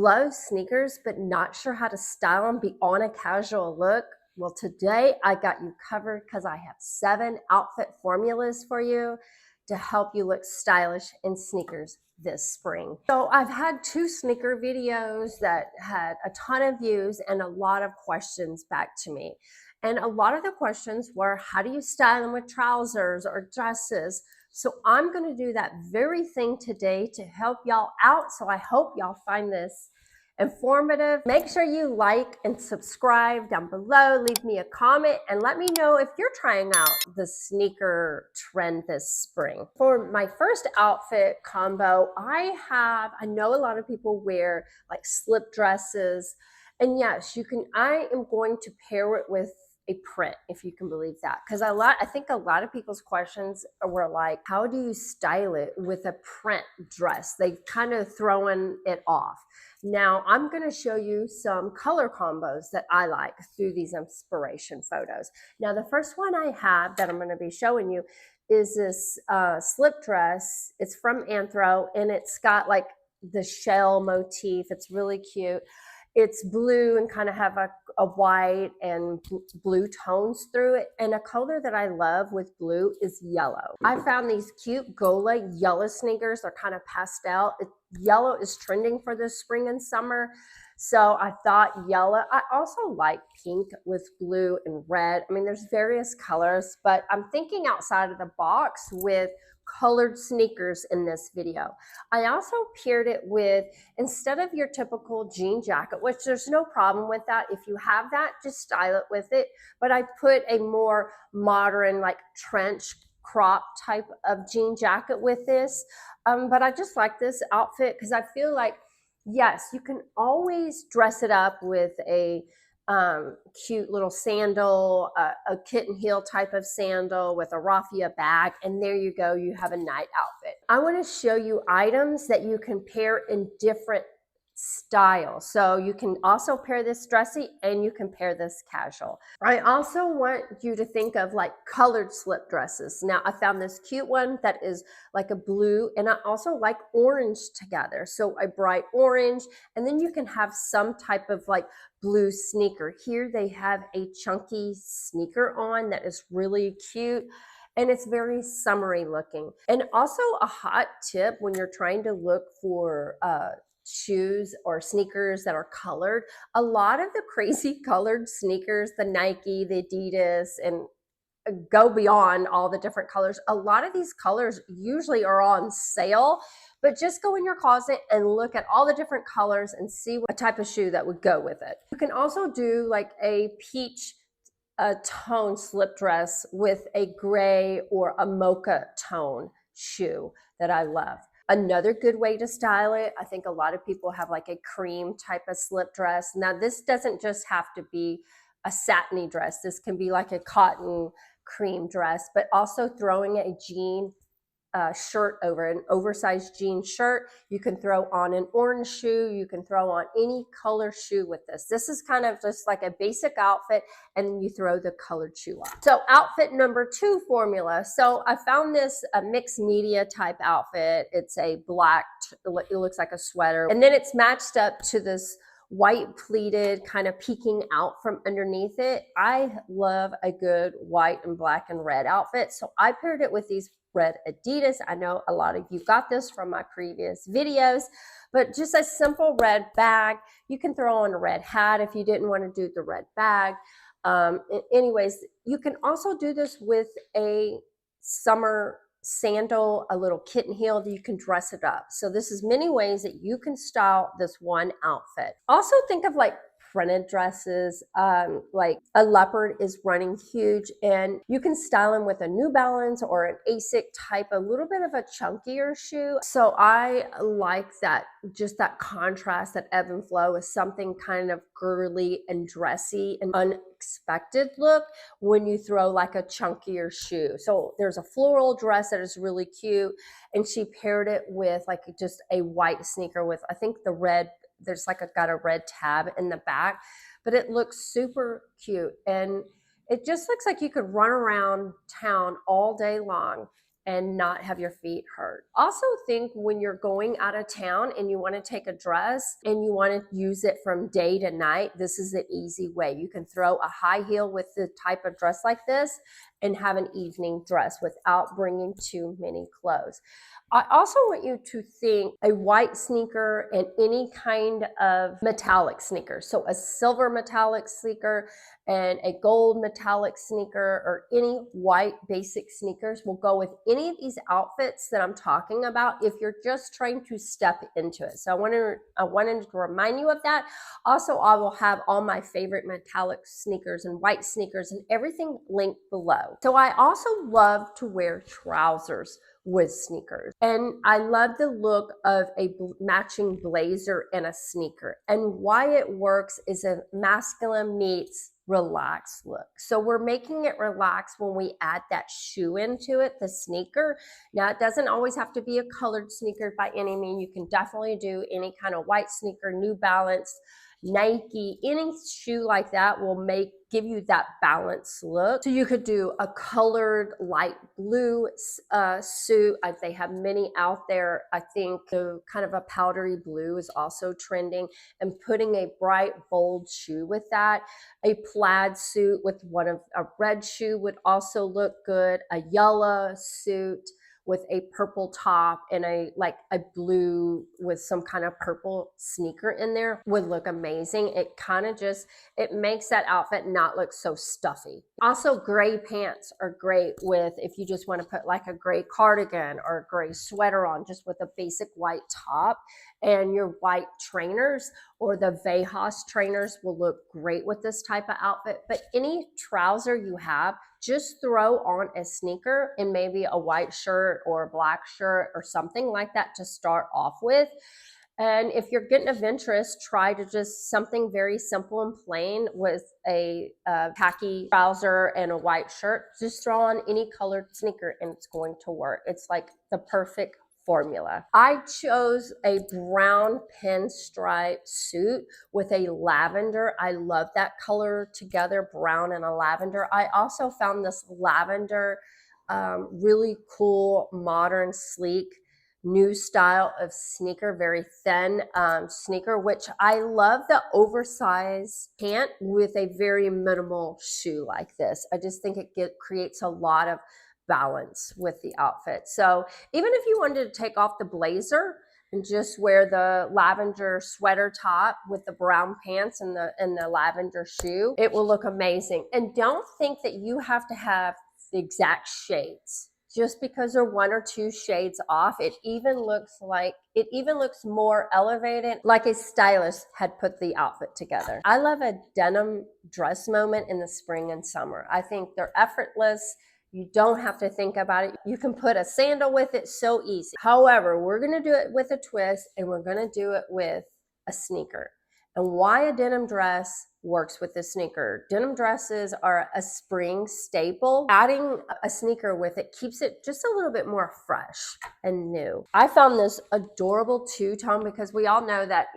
Love sneakers, but not sure how to style them beyond a casual look? Well, today I got you covered because I have 7 outfit formulas for you to help you look stylish in sneakers this spring. So I've had 2 sneaker videos that had a ton of views and a lot of questions back to me. And a lot of the questions were, how do you style them with trousers or dresses? So I'm going to do that very thing today to help y'all out. So I hope y'all find this informative. Make sure you like and subscribe down below. Leave me a comment and let me know if you're trying out the sneaker trend this spring. For my first outfit combo, I know a lot of people wear like slip dresses. And yes, I am going to pair it with a print, if you can believe that, because I think a lot of people's questions were like, how do you style it with a print dress? They've kind of thrown it off. Now I'm going to show you some color combos that I like through these inspiration photos. Now the first one I have that I'm going to be showing you is this slip dress. It's from Anthro and it's got like the shell motif. It's really cute. It's blue and kind of have a white and blue tones through it. And a color that I love with blue is yellow. I found these cute GOLA yellow sneakers. They're kind of pastel. Yellow is trending for this spring and summer. So I thought yellow. I also like pink with blue and red. I mean, there's various colors, but I'm thinking outside of the box with colored sneakers in this video. I also paired it with, instead of your typical jean jacket, which there's no problem with that. If you have that, just style it with it. But I put a more modern, like trench crop type of jean jacket with this. But I just like this outfit because I feel like, yes, you can always dress it up with a cute little sandal, a kitten heel type of sandal with a raffia bag, and there you go, you have a night outfit. I want to show you items that you can pair in different styles. So you can also pair this dressy and you can pair this casual. I also want you to think of like colored slip dresses. Now I found this cute one that is like a blue, and I also like orange together. So a bright orange, and then you can have some type of like blue sneaker. Here they have a chunky sneaker on that is really cute. And it's very summery looking. And also a hot tip when you're trying to look for shoes or sneakers that are colored, a lot of the crazy colored sneakers, the Nike, the Adidas, and go beyond all the different colors. A lot of these colors usually are on sale, but just go in your closet and look at all the different colors and see what type of shoe that would go with it. You can also do like a peach tone slip dress with a gray or a mocha tone shoe that I love. Another good way to style it, I think a lot of people have like a cream type of slip dress. Now this doesn't just have to be a satiny dress. This can be like a cotton cream dress, but also throwing a jean shirt over, an oversized jean shirt. You can throw on an orange shoe. You can throw on any color shoe with this. This is kind of just like a basic outfit, and you throw the colored shoe on. So outfit number 2 formula. So I found this a mixed media type outfit. It's a black, it looks like a sweater, and then it's matched up to this white pleated kind of peeking out from underneath it. I love a good white and black and red outfit. So I paired it with these red Adidas. I know a lot of you got this from my previous videos, but just a simple red bag. You can throw on a red hat if you didn't want to do the red bag. Anyways, you can also do this with a summer sandal, a little kitten heel that you can dress it up. So this is many ways that you can style this one outfit. Also think of like printed dresses, like a leopard is running huge, and you can style them with a New Balance or an Asics type, a little bit of a chunkier shoe. So I like that, just that contrast, that ebb and flow is something kind of girly and dressy and unexpected look when you throw like a chunkier shoe. So there's a floral dress that is really cute, and she paired it with like just a white sneaker with, I think, the red, there's like got a red tab in the back, but it looks super cute. And it just looks like you could run around town all day long and not have your feet hurt. Also think when you're going out of town and you want to take a dress and you want to use it from day to night, this is an easy way. You can throw a high heel with the type of dress like this and have an evening dress without bringing too many clothes. I also want you to think a white sneaker and any kind of metallic sneaker. So a silver metallic sneaker and a gold metallic sneaker or any white basic sneakers will go with any of these outfits that I'm talking about if you're just trying to step into it. So I wanted to remind you of that. Also, I will have all my favorite metallic sneakers and white sneakers and everything linked below. So I also love to wear trousers with sneakers. And I love the look of a matching blazer and a sneaker. And why it works is a masculine meets relaxed look. So we're making it relaxed when we add that shoe into it, the sneaker. Now, it doesn't always have to be a colored sneaker by any means. You can definitely do any kind of white sneaker, New Balance, Nike, any shoe like that will give you that balanced look. So you could do a colored light blue suit. They have many out there. I think the kind of a powdery blue is also trending, and putting a bright, bold shoe with that. A plaid suit with a red shoe would also look good. A yellow suit with a purple top and a blue with some kind of purple sneaker in there would look amazing. It kind of it makes that outfit not look so stuffy. Also, gray pants are great with, if you just want to put like a gray cardigan or a gray sweater on, just with a basic white top, and your white trainers or the Beige trainers will look great with this type of outfit. But any trouser you have, just throw on a sneaker and maybe a white shirt or a black shirt or something like that to start off with. And if you're getting adventurous, try to just something very simple and plain with a khaki trouser and a white shirt. Just throw on any colored sneaker and it's going to work. It's like the perfect formula. I chose a brown pinstripe suit with a lavender. I love that color together, brown and a lavender. I also found this lavender really cool, modern, sleek, new style of sneaker, very thin sneaker, which I love the oversized pant with a very minimal shoe like this. I just think it creates a lot of balance with the outfit. So even if you wanted to take off the blazer and just wear the lavender sweater top with the brown pants and the lavender shoe, it will look amazing. And don't think that you have to have the exact shades. Just because they're 1 or 2 shades off, it even looks more elevated, like a stylist had put the outfit together. I love a denim dress moment in the spring and summer. I think they're effortless. You don't have to think about it. You can put a sandal with it so easy. However, we're gonna do it with a twist, and we're gonna do it with a sneaker. And why a denim dress works with the sneaker. Denim dresses are a spring staple. Adding a sneaker with it keeps it just a little bit more fresh and new. I found this adorable two-tone because we all know that,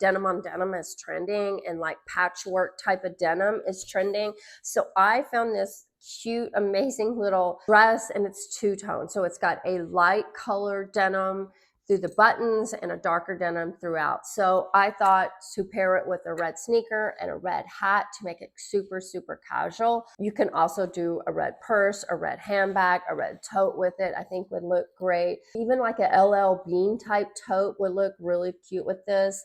denim on denim is trending, and like patchwork type of denim is trending. So I found this cute, amazing little dress, and it's two-tone. So it's got a light color denim through the buttons and a darker denim throughout. So I thought to pair it with a red sneaker and a red hat to make it super, super casual. You can also do a red purse, a red handbag, a red tote with it. I think would look great. Even like a LL Bean type tote would look really cute with this.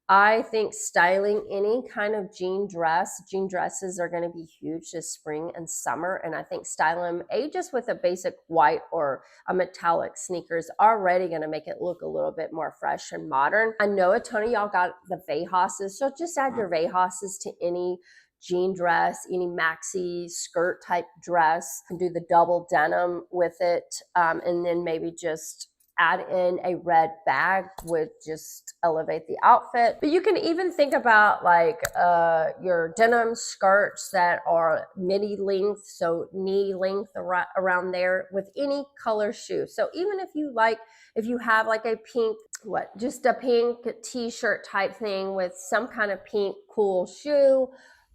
I think styling any kind of jean dresses are going to be huge this spring and summer. And I think styling them just with a basic white or a metallic sneaker is already going to make it look a little bit more fresh and modern. I know a ton of y'all got the Beiges, so just add your Beiges to any jean dress, any maxi skirt type dress, and do the double denim with it. And then maybe just add in a red bag would just elevate the outfit. But you can even think about like your denim skirts that are midi length, so knee length around there with any color shoe. So even if you have like a pink, just a pink t-shirt type thing with some kind of pink cool shoe,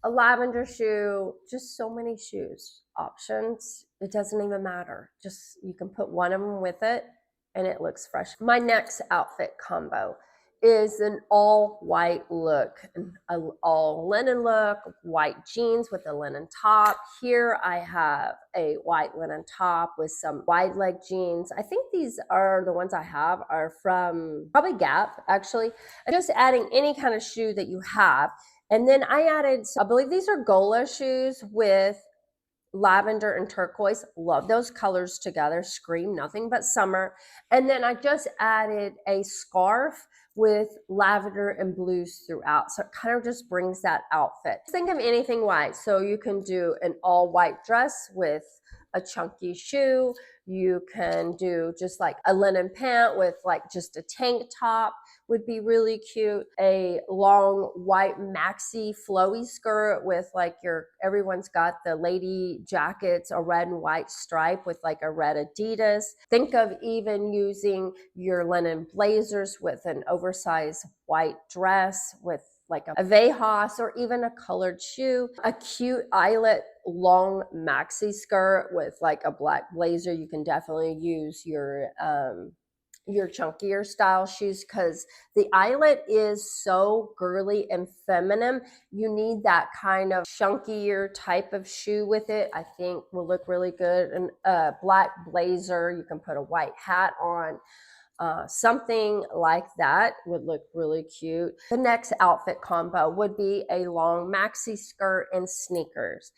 a lavender shoe, just so many shoes options. It doesn't even matter. Just you can put one of them with it and it looks fresh. My next outfit combo is an all white look, an all linen look, white jeans with a linen top. Here I have a white linen top with some wide leg jeans. I think these are the ones I have are from probably Gap actually. And just adding any kind of shoe that you have. And then I added, I believe these are GOLA shoes with lavender and turquoise. Love those colors together. Scream nothing but summer. And then I just added a scarf with lavender and blues throughout. So it kind of just brings that outfit. Think of anything white. So you can do an all white dress with a chunky shoe. You can do just like a linen pant with like just a tank top would be really cute. A long white maxi flowy skirt with like everyone's got the lady jackets, a red and white stripe with like a red Adidas. Think of even using your linen blazers with an oversized white dress with like a Vehas or even a colored shoe, a cute eyelet long maxi skirt with like a black blazer. You can definitely use your chunkier style shoes because the eyelet is so girly and feminine. You need that kind of chunkier type of shoe with it. I think will look really good. And a black blazer, you can put a white hat on. Something like that would look really cute. The next outfit combo would be a long maxi skirt and sneakers.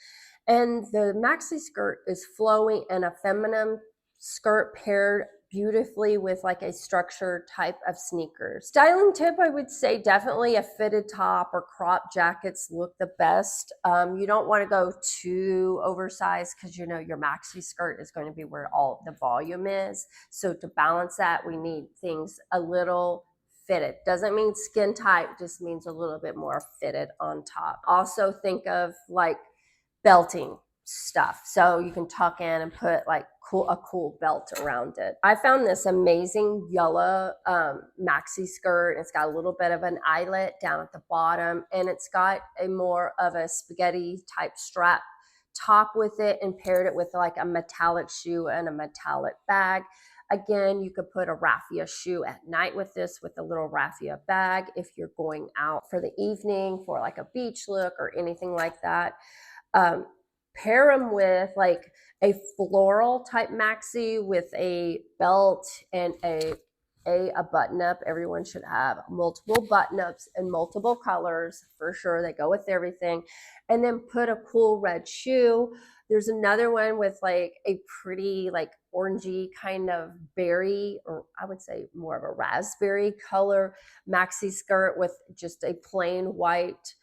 And the maxi skirt is flowy and a feminine skirt paired beautifully with like a structured type of sneakers. Styling tip, I would say definitely a fitted top or crop jackets look the best. You don't want to go too oversized because you know your maxi skirt is going to be where all the volume is. So to balance that, we need things a little fitted. Doesn't mean skin tight, just means a little bit more fitted on top. Also think of like belting stuff. So you can tuck in and put like a cool belt around it. I found this amazing yellow maxi skirt. It's got a little bit of an eyelet down at the bottom and it's got a more of a spaghetti type strap top with it and paired it with like a metallic shoe and a metallic bag. Again, you could put a raffia shoe at night with this with a little raffia bag if you're going out for the evening for like a beach look or anything like that. Pair them with like a floral type maxi with a belt and a button up. Everyone should have multiple button ups and multiple colors for sure. They go with everything. And then put a cool red shoe. There's another one with like a pretty like orangey kind of berry, or I would say more of a raspberry color maxi skirt with just a plain white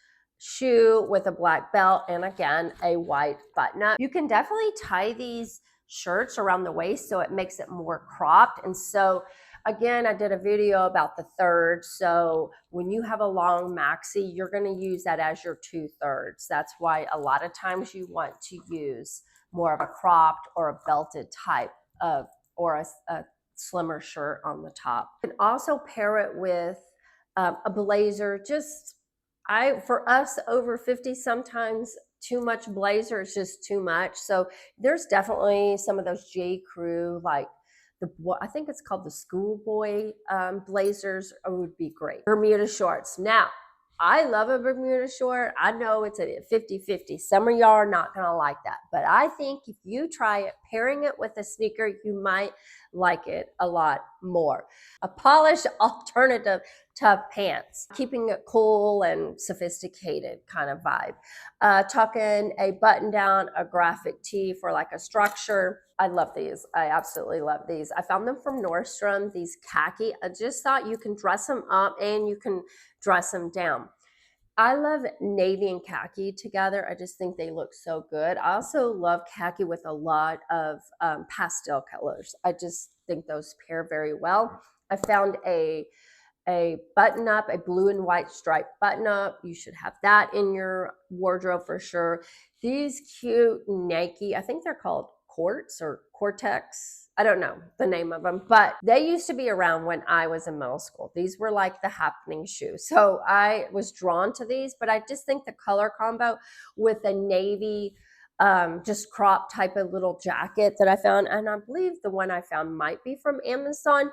shoe with a black belt and again a white button up. You can definitely tie these shirts around the waist so it makes it more cropped. And so again, I did a video about the third. So when you have a long maxi, you're going to use that as your 2/3. That's why a lot of times you want to use more of a cropped or a belted type of or a slimmer shirt on the top. You can also pair it with a blazer. Just for us over 50, sometimes too much blazer is just too much. So there's definitely some of those J. Crew, like I think it's called the schoolboy blazers would be great. Bermuda shorts. Now, I love a Bermuda short. I know it's a 50-50. Some of y'all are not going to like that. But I think if you try it, pairing it with a sneaker, you might like it a lot more. A polished alternative to pants, keeping it cool and sophisticated kind of vibe. Tuck in a button down, a graphic tee for like a structure. I love these. I absolutely love these. I found them from Nordstrom, these khaki. I just thought you can dress them up and you can dress them down. I love navy and khaki together. I just think they look so good. I also love khaki with a lot of pastel colors. I just think those pair very well. I found a button up, a blue and white striped button up. You should have that in your wardrobe for sure. These cute Nike, I think they're called Quartz or Cortex. I don't know the name of them, but they used to be around when I was in middle school. These were like the happening shoes. So I was drawn to these, but I just think the color combo with a navy, just crop type of little jacket that I found, and I believe the one I found might be from Amazon.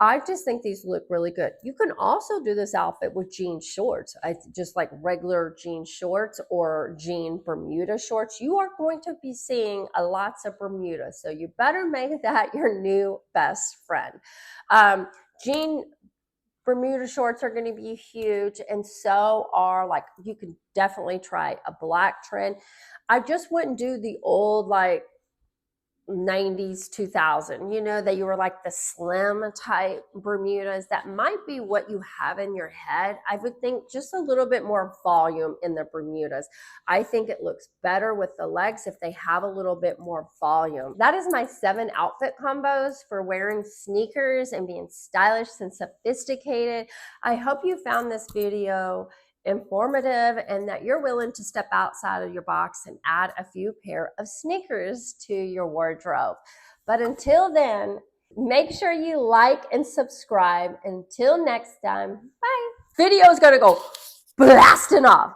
I just think these look really good. You can also do this outfit with jean shorts. Just like regular jean shorts or jean Bermuda shorts. You are going to be seeing lots of Bermuda, so you better make that your new best friend. Jean Bermuda shorts are going to be huge, and so are, like, you can definitely try a black trend. I just wouldn't do the old, like, 90s 2000, you know, that you were like the slim type Bermudas. That might be what you have in your head. I would think just a little bit more volume in the Bermudas. I think it looks better with the legs if they have a little bit more volume. That is my 7 outfit combos for wearing sneakers and being stylish and sophisticated. I hope you found this video informative and that you're willing to step outside of your box and add a few pair of sneakers to your wardrobe. But until then, make sure you like and subscribe. Until next time, bye. Video is gonna go blasting off.